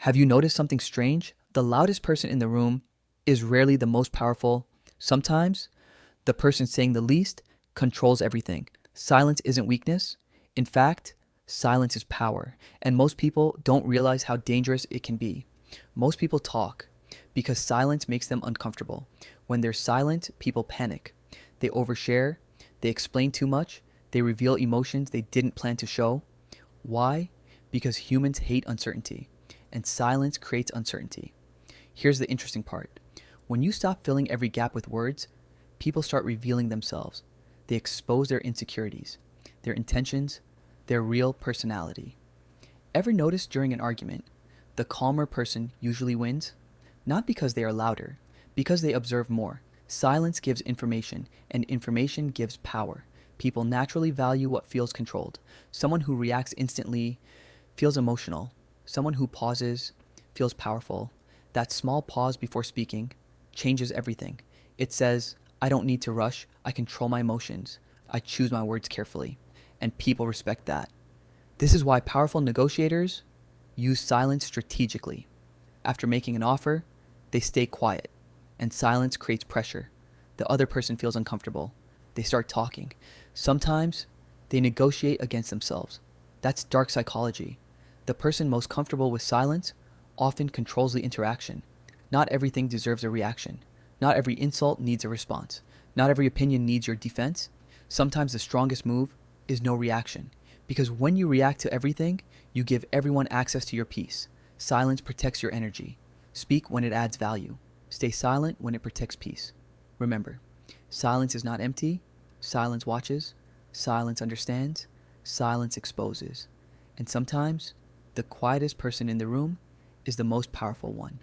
Have you noticed something strange? The loudest person in the room is rarely the most powerful. Sometimes the person saying the least controls everything. Silence isn't weakness. In fact, silence is power. And most people don't realize how dangerous it can be. Most people talk because silence makes them uncomfortable. When they're silent, people panic. They overshare, they explain too much, they reveal emotions they didn't plan to show. Why? Because humans hate uncertainty, and silence creates uncertainty. Here's the interesting part. When you stop filling every gap with words, people start revealing themselves. They expose their insecurities, their intentions, their real personality. Ever notice during an argument, the calmer person usually wins? Not because they are louder, because they observe more. Silence gives information, and information gives power. People naturally value what feels controlled. Someone who reacts instantly feels emotional. Someone who pauses feels powerful. That small pause before speaking changes everything. It says, I don't need to rush. I control my emotions. I choose my words carefully. And people respect that. This is why powerful negotiators use silence strategically. After making an offer, they stay quiet. And silence creates pressure. The other person feels uncomfortable. They start talking. Sometimes they negotiate against themselves. That's dark psychology. The person most comfortable with silence often controls the interaction. Not everything deserves a reaction. Not every insult needs a response. Not every opinion needs your defense. Sometimes the strongest move is no reaction. Because when you react to everything, you give everyone access to your peace. Silence protects your energy. Speak when it adds value. Stay silent when it protects peace. Remember, silence is not empty. Silence watches. Silence understands. Silence exposes. And sometimes, the quietest person in the room is the most powerful one.